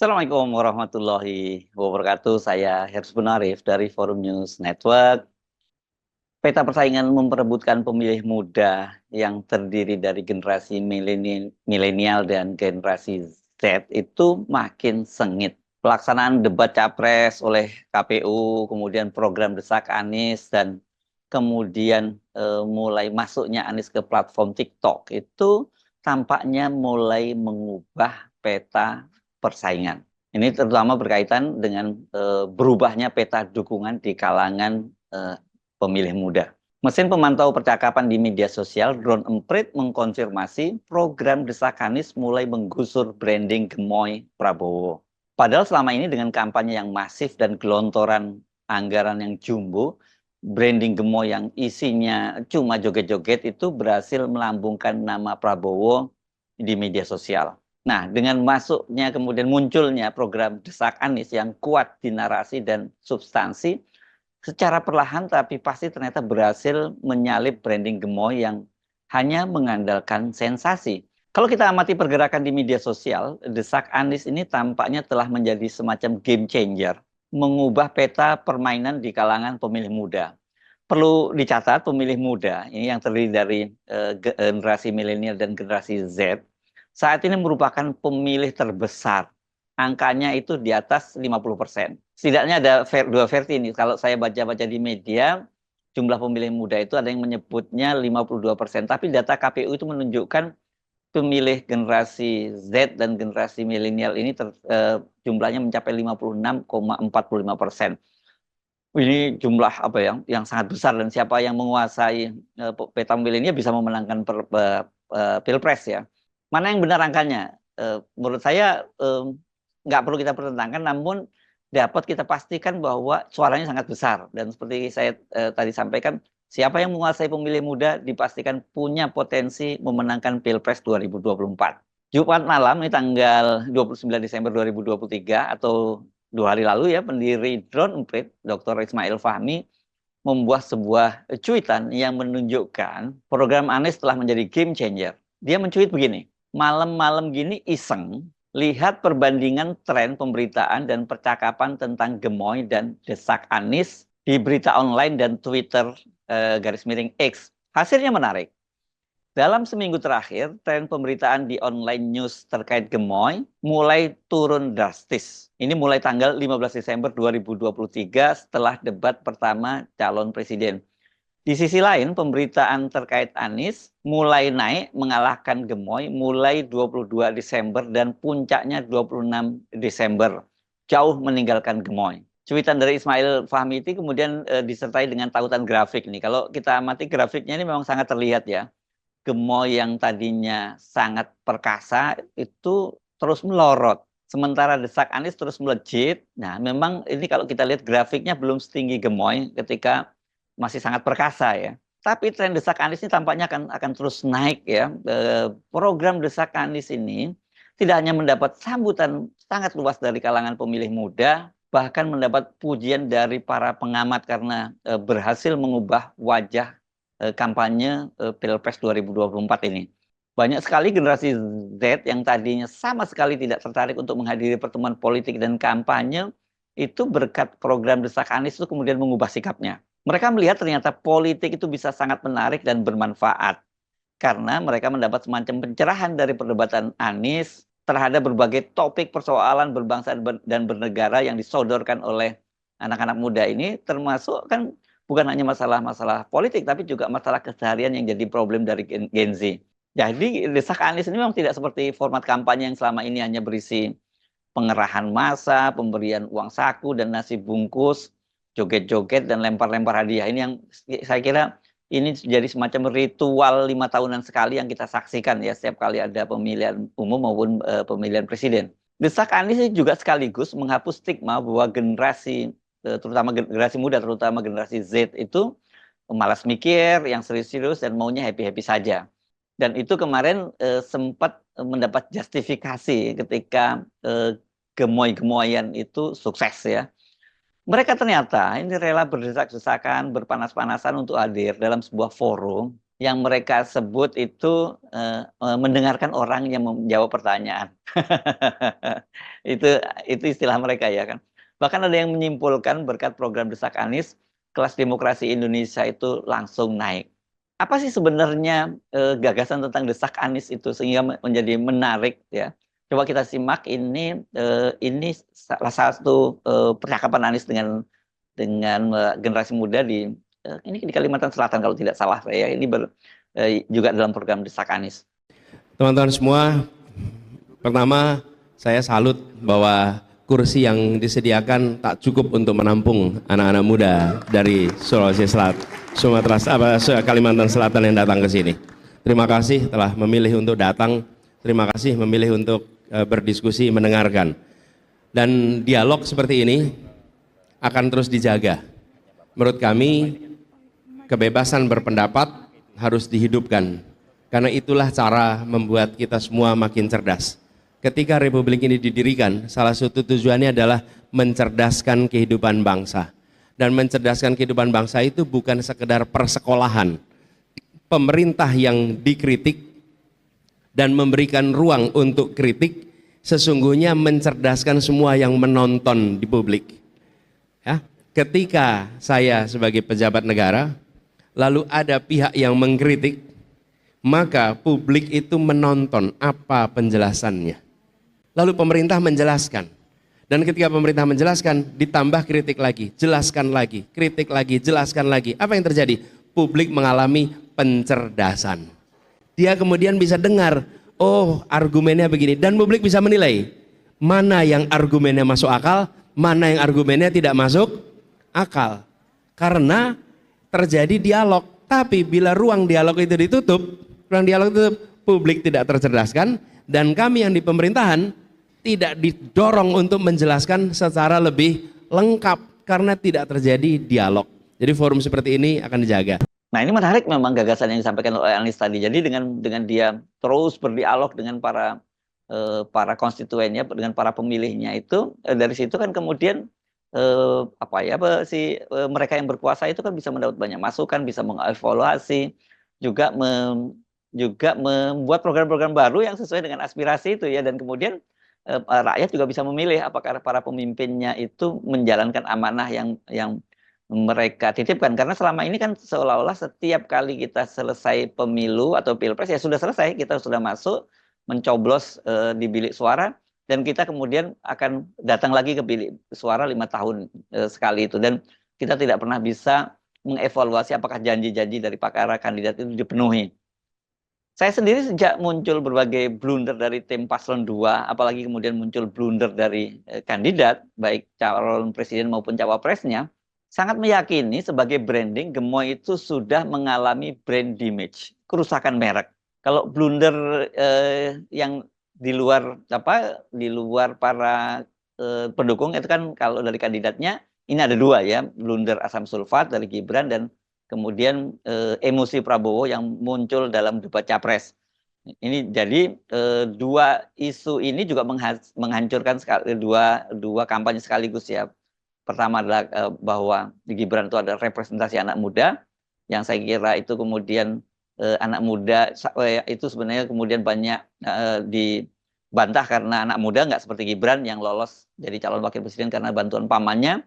Assalamualaikum warahmatullahi wabarakatuh. Saya Hersy Arif dari Forum News Network. Peta persaingan memperebutkan pemilih muda yang terdiri dari generasi milenial dan generasi Z itu makin sengit. Pelaksanaan debat capres oleh KPU, kemudian program desak Anies, dan kemudian mulai masuknya Anies ke platform TikTok itu tampaknya mulai mengubah peta persaingan. Ini terutama berkaitan dengan berubahnya peta dukungan di kalangan pemilih muda. Mesin pemantau percakapan di media sosial Drone Emprit mengkonfirmasi program desak Anies mulai menggusur branding gemoy Prabowo. Padahal selama ini dengan kampanye yang masif dan gelontoran anggaran yang jumbo, branding gemoy yang isinya cuma joget-joget itu berhasil melambungkan nama Prabowo di media sosial. Nah, dengan masuknya kemudian munculnya program desak Anies yang kuat di narasi dan substansi, secara perlahan tapi pasti ternyata berhasil menyalip branding gemoy yang hanya mengandalkan sensasi. Kalau kita amati pergerakan di media sosial, desak Anies ini tampaknya telah menjadi semacam game changer, mengubah peta permainan di kalangan pemilih muda. Perlu dicatat, pemilih muda ini yang terdiri dari generasi milenial dan generasi Z saat ini merupakan pemilih terbesar. Angkanya itu di atas 50%. Setidaknya ada dua versi ini. Kalau saya baca-baca di media, jumlah pemilih muda itu ada yang menyebutnya 52%. Tapi data KPU itu menunjukkan pemilih generasi Z dan generasi milenial ini jumlahnya mencapai 56,45%. Ini jumlah apa yang sangat besar, dan siapa yang menguasai peta milenial bisa memenangkan pilpres ya. Mana yang benar angkanya? Menurut saya nggak perlu kita pertentangkan, namun dapat kita pastikan bahwa suaranya sangat besar. Dan seperti saya tadi sampaikan, siapa yang menguasai pemilih muda dipastikan punya potensi memenangkan Pilpres 2024. Jumat malam, ini tanggal 29 Desember 2023, atau 2 hari lalu ya, pendiri Drone Emprit, Dr. Ismail Fahmi, membuat sebuah cuitan yang menunjukkan program Anies telah menjadi game changer. Dia mencuit begini, malam-malam gini iseng, lihat perbandingan tren pemberitaan dan percakapan tentang gemoy dan desak Anies di berita online dan Twitter _X. Hasilnya menarik. Dalam seminggu terakhir, tren pemberitaan di online news terkait gemoy mulai turun drastis. Ini mulai tanggal 15 Desember 2023 setelah debat pertama calon presiden. Di sisi lain, pemberitaan terkait Anies mulai naik mengalahkan gemoy mulai 22 Desember dan puncaknya 26 Desember. Jauh meninggalkan gemoy. Cuitan dari Ismail Fahmi itu kemudian disertai dengan tautan grafik nih. Kalau kita amati grafiknya ini memang sangat terlihat ya. Gemoy yang tadinya sangat perkasa itu terus melorot. Sementara desak Anies terus melejit. Nah, memang ini kalau kita lihat grafiknya belum setinggi gemoy ketika masih sangat perkasa ya. Tapi tren desak Anies ini tampaknya akan terus naik ya. Program desak Anies ini tidak hanya mendapat sambutan sangat luas dari kalangan pemilih muda, bahkan mendapat pujian dari para pengamat karena berhasil mengubah wajah kampanye Pilpres 2024 ini. Banyak sekali generasi Z yang tadinya sama sekali tidak tertarik untuk menghadiri pertemuan politik dan kampanye, itu berkat program desak Anies itu kemudian mengubah sikapnya. Mereka melihat ternyata politik itu bisa sangat menarik dan bermanfaat, karena mereka mendapat semacam pencerahan dari perdebatan Anies terhadap berbagai topik persoalan berbangsa dan bernegara yang disodorkan oleh anak-anak muda ini, termasuk kan bukan hanya masalah-masalah politik, tapi juga masalah keseharian yang jadi problem dari Gen Z. Jadi desak Anies ini memang tidak seperti format kampanye yang selama ini hanya berisi pengerahan massa, pemberian uang saku dan nasi bungkus, joget-joget dan lempar-lempar hadiah. Ini yang saya kira ini jadi semacam ritual 5 tahunan sekali yang kita saksikan ya setiap kali ada pemilihan umum maupun pemilihan presiden. Desak Anies juga sekaligus menghapus stigma bahwa generasi terutama generasi muda, terutama generasi Z itu malas mikir, yang serius-serius dan maunya happy-happy saja. Dan itu kemarin sempat mendapat justifikasi ketika gemoy-gemoyan itu sukses ya. Mereka ternyata ini rela berdesak-desakan, berpanas-panasan untuk hadir dalam sebuah forum yang mereka sebut itu mendengarkan orang yang menjawab pertanyaan. itu itu istilah mereka ya kan. Bahkan ada yang menyimpulkan berkat program Desak Anies, kelas demokrasi Indonesia itu langsung naik. Apa sih sebenarnya gagasan tentang Desak Anies itu sehingga menjadi menarik ya? Coba kita simak ini salah satu percakapan Anies dengan generasi muda ini di Kalimantan Selatan kalau tidak salah saya. Ini juga dalam program Desak Anies. Teman-teman semua, pertama saya salut bahwa kursi yang disediakan tak cukup untuk menampung anak-anak muda dari Sulawesi Selatan, Kalimantan Selatan yang datang ke sini. Terima kasih telah memilih untuk datang, terima kasih memilih untuk berdiskusi, mendengarkan. Dan dialog seperti ini akan terus dijaga. Menurut kami, kebebasan berpendapat harus dihidupkan, karena itulah cara membuat kita semua makin cerdas. Ketika Republik ini didirikan, salah satu tujuannya adalah mencerdaskan kehidupan bangsa. Dan mencerdaskan kehidupan bangsa itu bukan sekedar persekolahan. Pemerintah yang dikritik dan memberikan ruang untuk kritik, sesungguhnya mencerdaskan semua yang menonton di publik. Ya, ketika saya sebagai pejabat negara, lalu ada pihak yang mengkritik, maka publik itu menonton apa penjelasannya. Lalu pemerintah menjelaskan. Dan ketika pemerintah menjelaskan, ditambah kritik lagi, jelaskan lagi, kritik lagi, jelaskan lagi. Apa yang terjadi? Publik mengalami pencerdasan. Dia kemudian bisa dengar, oh argumennya begini. Dan publik bisa menilai, mana yang argumennya masuk akal, mana yang argumennya tidak masuk akal. Karena terjadi dialog. Tapi bila ruang dialog itu ditutup, publik tidak tercerdaskan, dan kami yang di pemerintahan tidak didorong untuk menjelaskan secara lebih lengkap karena tidak terjadi dialog. Jadi forum seperti ini akan dijaga. Nah, ini menarik memang gagasan yang disampaikan oleh Anies tadi. Jadi dengan dia terus berdialog dengan para konstituennya, dengan para pemilihnya itu, dari situ kan kemudian mereka yang berkuasa itu kan bisa mendapat banyak masukan, bisa mengevaluasi, juga membuat program-program baru yang sesuai dengan aspirasi itu ya, dan kemudian rakyat juga bisa memilih apakah para pemimpinnya itu menjalankan amanah yang mereka titipkan. Karena selama ini kan seolah-olah setiap kali kita selesai pemilu atau pilpres ya sudah selesai, kita sudah masuk mencoblos di bilik suara, dan kita kemudian akan datang lagi ke bilik suara 5 tahun sekali itu, dan kita tidak pernah bisa mengevaluasi apakah janji-janji dari para kandidat itu dipenuhi. Saya sendiri sejak muncul berbagai blunder dari tim paslon 2, apalagi kemudian muncul blunder dari kandidat, baik calon presiden maupun cawapresnya, sangat meyakini sebagai branding, Gemoy itu sudah mengalami brand damage, kerusakan merek. Kalau blunder yang di luar para pendukung itu kan, kalau dari kandidatnya ini ada 2 ya, blunder asam sulfat dari Gibran, dan kemudian emosi Prabowo yang muncul dalam debat capres. Ini jadi 2 isu ini juga menghancurkan dua kampanye sekaligus ya. Pertama adalah bahwa di Gibran itu ada representasi anak muda, yang saya kira itu kemudian anak muda itu sebenarnya kemudian banyak dibantah karena anak muda nggak seperti Gibran yang lolos jadi calon wakil presiden karena bantuan pamannya.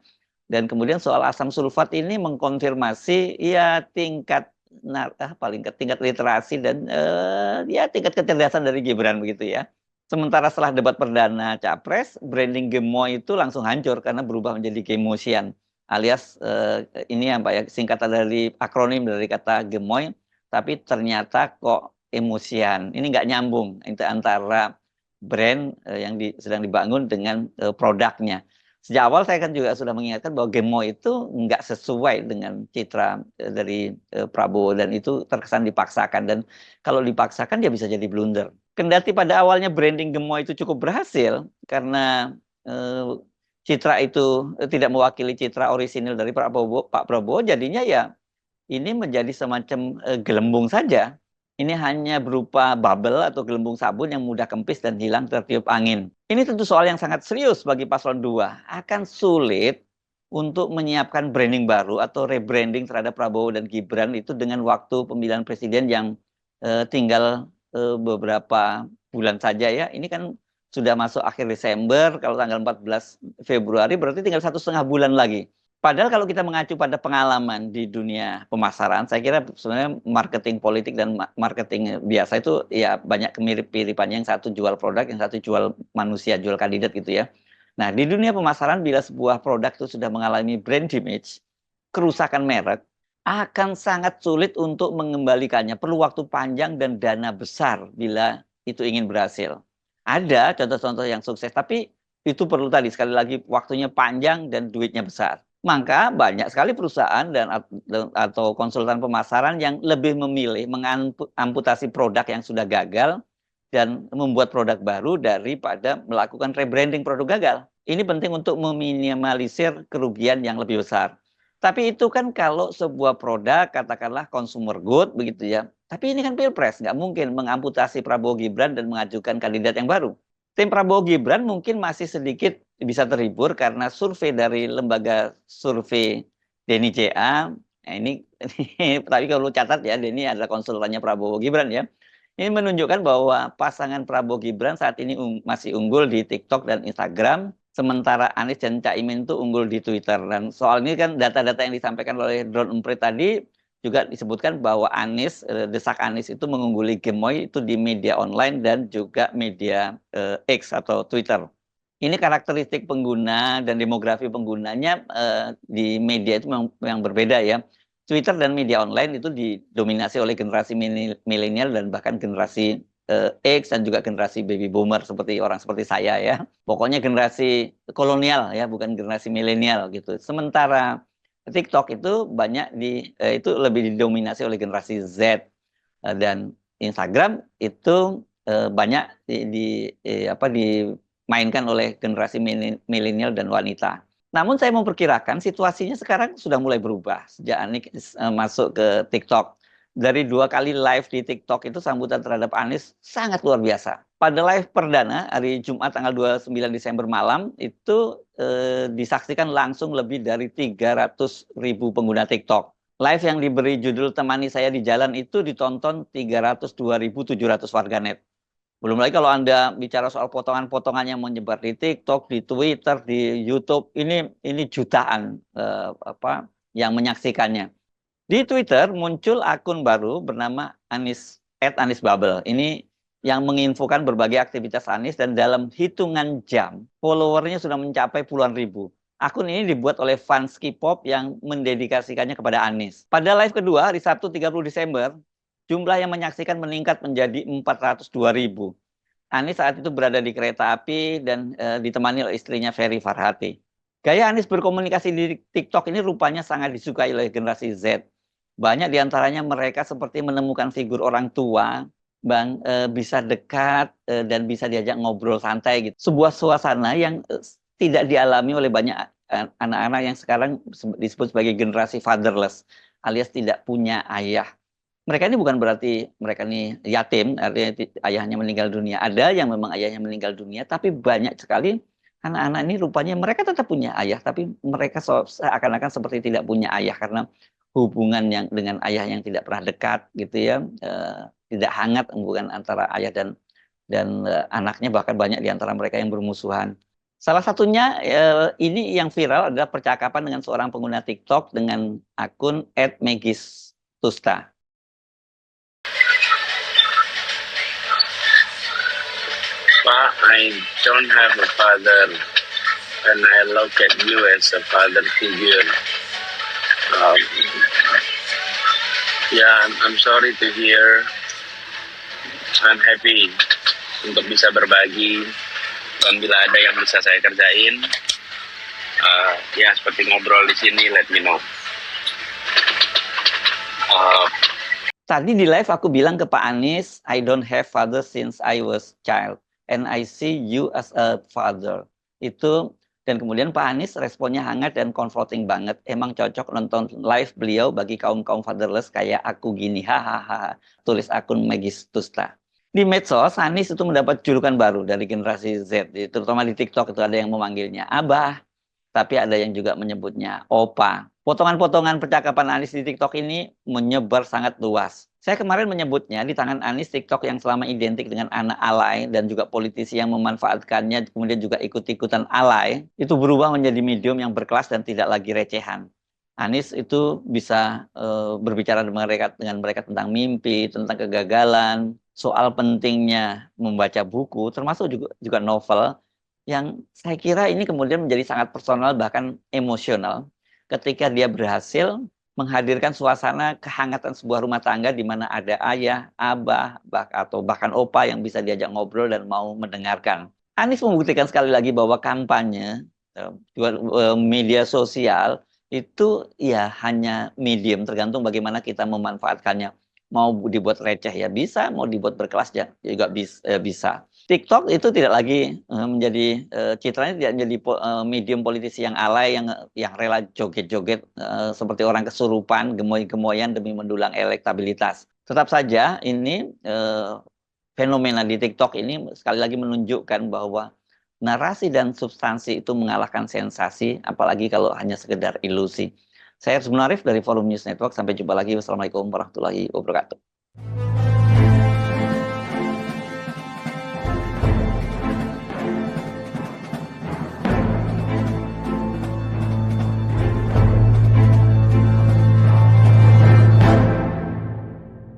Dan kemudian soal asam sulfat ini mengkonfirmasi ya tingkat literasi dan ya tingkat kecerdasan dari Gibran begitu ya. Sementara setelah debat perdana capres, branding Gemoy itu langsung hancur karena berubah menjadi Gemosian, alias ini apa ya, singkatan dari akronim dari kata Gemoy, tapi ternyata kok emosian. Ini nggak nyambung itu antara brand yang sedang dibangun dengan produknya. Sejak awal saya kan juga sudah mengingatkan bahwa Gemoy itu nggak sesuai dengan citra dari Prabowo, dan itu terkesan dipaksakan, dan kalau dipaksakan dia bisa jadi blunder. Kendati pada awalnya branding Gemoy itu cukup berhasil karena citra itu tidak mewakili citra orisinil dari Pak Prabowo, jadinya ya ini menjadi semacam gelembung saja. Ini hanya berupa bubble atau gelembung sabun yang mudah kempis dan hilang tertiup angin. Ini tentu soal yang sangat serius bagi paslon 2. Akan sulit untuk menyiapkan branding baru atau rebranding terhadap Prabowo dan Gibran itu dengan waktu pemilihan presiden yang tinggal beberapa bulan saja ya. Ini kan sudah masuk akhir Desember, kalau tanggal 14 Februari berarti tinggal 1,5 bulan lagi. Padahal kalau kita mengacu pada pengalaman di dunia pemasaran, saya kira sebenarnya marketing politik dan marketing biasa itu ya banyak kemirip-miripannya. Yang satu jual produk, yang satu jual manusia, jual kandidat gitu ya. Nah, di dunia pemasaran bila sebuah produk itu sudah mengalami brand damage, kerusakan merek, akan sangat sulit untuk mengembalikannya. Perlu waktu panjang dan dana besar bila itu ingin berhasil. Ada contoh-contoh yang sukses, tapi itu perlu tadi sekali lagi waktunya panjang dan duitnya besar. Maka banyak sekali perusahaan dan atau konsultan pemasaran yang lebih memilih mengamputasi produk yang sudah gagal dan membuat produk baru daripada melakukan rebranding produk gagal. Ini penting untuk meminimalisir kerugian yang lebih besar. Tapi itu kan kalau sebuah produk katakanlah consumer good begitu ya. Tapi ini kan pilpres, nggak mungkin mengamputasi Prabowo Gibran dan mengajukan kandidat yang baru. Tim Prabowo Gibran mungkin masih sedikit bisa terhibur karena survei dari lembaga survei Denny JA. Nah, ini tapi kalau catat ya, Denny adalah konsultannya Prabowo Gibran ya. Ini menunjukkan bahwa pasangan Prabowo Gibran saat ini masih unggul di TikTok dan Instagram, sementara Anies dan Caimin itu unggul di Twitter. Dan soal ini kan data-data yang disampaikan oleh Drone Emprit tadi juga disebutkan bahwa Anies, desak Anies itu mengungguli Gemoy itu di media online dan juga media X atau Twitter. Ini karakteristik pengguna dan demografi penggunanya di media itu yang berbeda ya. Twitter dan media online itu didominasi oleh generasi milenial dan bahkan generasi X dan juga generasi baby boomer seperti orang seperti saya ya. Pokoknya generasi kolonial ya, bukan generasi milenial gitu. Sementara TikTok itu banyak itu lebih didominasi oleh generasi Z dan Instagram itu banyak dimainkan oleh generasi milenial dan wanita. Namun saya memperkirakan situasinya sekarang sudah mulai berubah sejak Anies masuk ke TikTok. Dari 2 kali live di TikTok itu sambutan terhadap Anies sangat luar biasa. Pada live perdana hari Jumat tanggal 29 Desember malam itu disaksikan langsung lebih dari 300.000 pengguna TikTok. Live yang diberi judul Temani Saya di Jalan itu ditonton 302.700 warganet. Belum lagi kalau Anda bicara soal potongan-potongan yang menyebar di TikTok, di Twitter, di YouTube, ini jutaan yang menyaksikannya. Di Twitter muncul akun baru bernama @anisbubble. Ini yang menginfokan berbagai aktivitas Anies dan dalam hitungan jam followernya sudah mencapai puluhan ribu. Akun ini dibuat oleh fans K-pop yang mendedikasikannya kepada Anies. Pada live kedua hari Sabtu 30 Desember, jumlah yang menyaksikan meningkat menjadi 402.000. Anies saat itu berada di kereta api dan ditemani oleh istrinya Ferry Farhati. Gaya Anies berkomunikasi di TikTok ini rupanya sangat disukai oleh generasi Z. Banyak diantaranya mereka seperti menemukan figur orang tua, bisa dekat dan bisa diajak ngobrol santai gitu. Sebuah suasana yang tidak dialami oleh banyak anak-anak yang sekarang disebut sebagai generasi fatherless, alias tidak punya ayah. Mereka ini bukan berarti mereka ini yatim, artinya ayahnya meninggal dunia. Ada yang memang ayahnya meninggal dunia, tapi banyak sekali anak-anak ini rupanya mereka tetap punya ayah, tapi mereka seakan-akan seperti tidak punya ayah karena hubungan yang dengan ayah yang tidak pernah dekat gitu ya, tidak hangat hubungan antara ayah dan anaknya, bahkan banyak di antara mereka yang bermusuhan. Salah satunya ini yang viral adalah percakapan dengan seorang pengguna TikTok dengan akun @megistusta. Pak, I don't have a father, and I look at you as a father figure. I'm sorry to hear. I'm happy untuk bisa berbagi. Dan bila ada yang bisa saya kerjain, seperti ngobrol di sini, let me know. Tadi di live aku bilang ke Pak Anies, I don't have father since I was child, and I see you as a father. Itu. Dan kemudian Pak Anies responnya hangat dan confronting banget. Emang cocok nonton live beliau bagi kaum-kaum fatherless kayak aku gini. Hahaha. Tulis akun Megistusta. Di medsos, Anies itu mendapat julukan baru dari generasi Z. Terutama di TikTok itu ada yang memanggilnya Abah. tapi ada yang juga menyebutnya opa. Potongan-potongan percakapan Anies di TikTok ini menyebar sangat luas. Saya kemarin menyebutnya di tangan Anies TikTok yang selama identik dengan anak alay dan juga politisi yang memanfaatkannya kemudian juga ikut-ikutan alay, itu berubah menjadi medium yang berkelas dan tidak lagi recehan. Anies itu bisa berbicara dengan mereka tentang mimpi, tentang kegagalan, soal pentingnya membaca buku, termasuk juga novel, yang saya kira ini kemudian menjadi sangat personal bahkan emosional ketika dia berhasil menghadirkan suasana kehangatan sebuah rumah tangga di mana ada ayah, abah, atau bahkan opa yang bisa diajak ngobrol dan mau mendengarkan. Anies membuktikan sekali lagi bahwa kampanye, media sosial itu ya hanya medium, tergantung bagaimana kita memanfaatkannya. Mau dibuat receh ya bisa, mau dibuat berkelas ya juga bisa. TikTok itu tidak lagi menjadi citranya tidak menjadi medium politisi yang alay yang rela joget-joget seperti orang kesurupan, gemoy-gemoyan demi mendulang elektabilitas. Tetap saja ini fenomena di TikTok ini sekali lagi menunjukkan bahwa narasi dan substansi itu mengalahkan sensasi, apalagi kalau hanya sekedar ilusi. Saya Arif dari Forum News Network. Sampai jumpa lagi. Wassalamualaikum warahmatullahi wabarakatuh.